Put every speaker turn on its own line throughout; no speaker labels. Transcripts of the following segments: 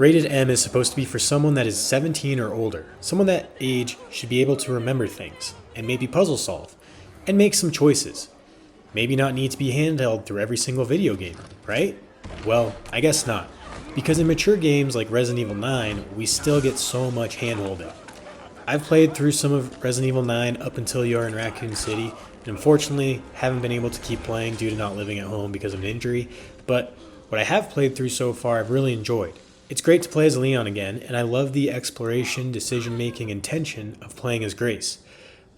Rated M is supposed to be for someone that is 17 or older. Someone that age should be able to remember things, and maybe puzzle solve, and make some choices. Maybe not need to be handheld through every single video game, right? Well, I guess not. Because in mature games like Resident Evil 9, we still get so much handholding. I've played through some of Resident Evil 9 up until you're in Raccoon City, and unfortunately haven't been able to keep playing due to not living at home because of an injury, but what I have played through so far I've really enjoyed. It's great to play as Leon again, and I love the exploration, decision-making, and tension of playing as Grace.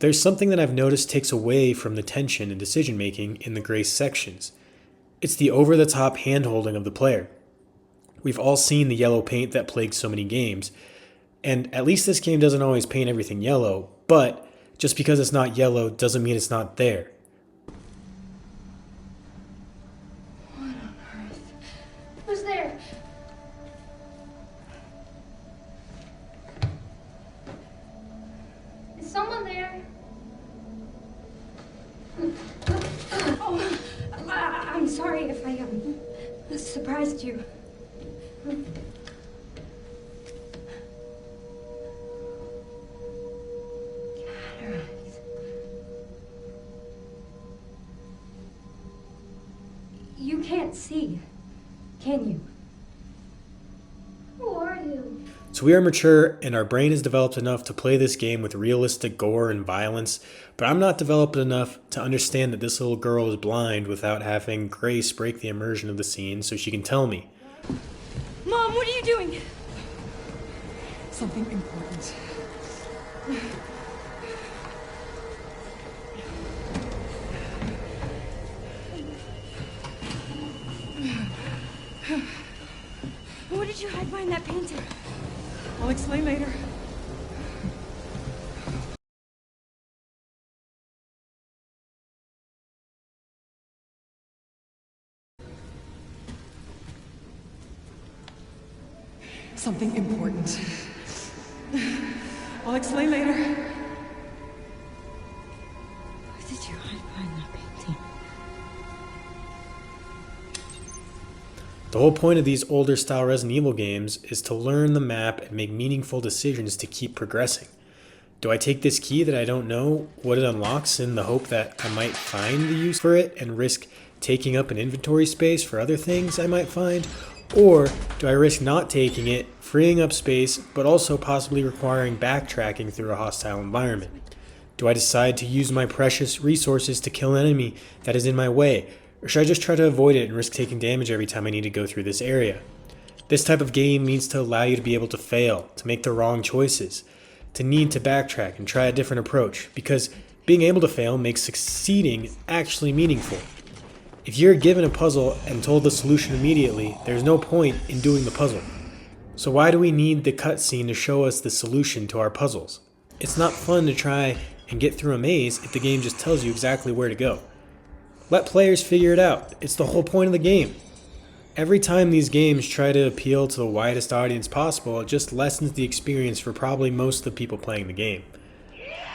There's something that I've noticed takes away from the tension and decision-making in the Grace sections. It's the over-the-top hand-holding of the player. We've all seen the yellow paint that plagues so many games, and at least this game doesn't always paint everything yellow, but just because it's not yellow doesn't mean it's not there.
What on earth? Who's there? Is someone there? Oh, I'm sorry if I surprised you. Cataracts. You can't see, can you? Who are you?
So we are mature, and our brain is developed enough to play this game with realistic gore and violence, but I'm not developed enough to understand that this little girl is blind without having Grace break the immersion of the scene so she can tell me.
Mom, what are you doing?
Something important.
What did you hide behind that painting?
I'll explain later. Something important. I'll explain later.
What did you hide behind that painting?
The whole point of these older style Resident Evil games is to learn the map and make meaningful decisions to keep progressing. Do I take this key that I don't know what it unlocks in the hope that I might find the use for it and risk taking up an inventory space for other things I might find? Or do I risk not taking it, freeing up space, but also possibly requiring backtracking through a hostile environment? Do I decide to use my precious resources to kill an enemy that is in my way? Or should I just try to avoid it and risk taking damage every time I need to go through this area? This type of game needs to allow you to be able to fail, to make the wrong choices, to need to backtrack and try a different approach, because being able to fail makes succeeding actually meaningful. If you're given a puzzle and told the solution immediately, there's no point in doing the puzzle. So why do we need the cutscene to show us the solution to our puzzles? It's not fun to try and get through a maze if the game just tells you exactly where to go. Let players figure it out. It's the whole point of the game. Every time these games try to appeal to the widest audience possible, it just lessens the experience for probably most of the people playing the game.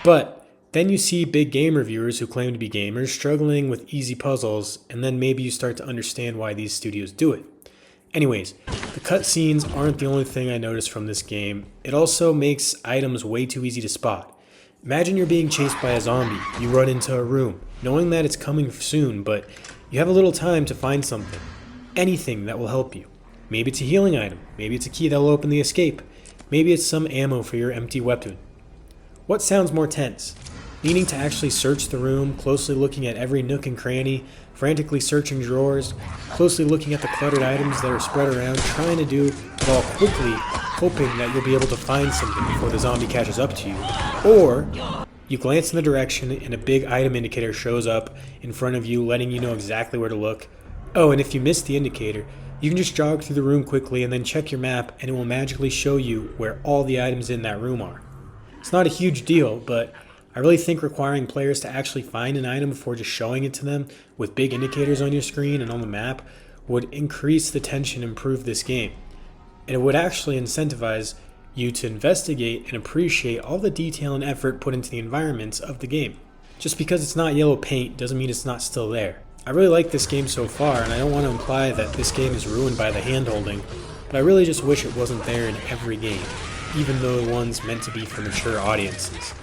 But then you see big game reviewers who claim to be gamers struggling with easy puzzles, and then maybe you start to understand why these studios do it. Anyways, the cutscenes aren't the only thing I noticed from this game. It also makes items way too easy to spot. Imagine you're being chased by a zombie. You run into a room, knowing that it's coming soon, but you have a little time to find something. Anything that will help you. Maybe it's a healing item. Maybe it's a key that will open the escape. Maybe it's some ammo for your empty weapon. What sounds more tense? Needing to actually search the room, closely looking at every nook and cranny, frantically searching drawers, closely looking at the cluttered items that are spread around, trying to do it all quickly, hoping that you'll be able to find something before the zombie catches up to you. Or you glance in the direction and a big item indicator shows up in front of you, letting you know exactly where to look. Oh, and if you miss the indicator, you can just jog through the room quickly and then check your map, and it will magically show you where all the items in that room are. It's not a huge deal, but I really think requiring players to actually find an item before just showing it to them with big indicators on your screen and on the map would increase the tension and improve this game. And it would actually incentivize you to investigate and appreciate all the detail and effort put into the environments of the game. Just because it's not yellow paint doesn't mean it's not still there. I really like this game so far, and I don't want to imply that this game is ruined by the hand-holding but I really just wish it wasn't there in every game, even though the ones meant to be for mature audiences.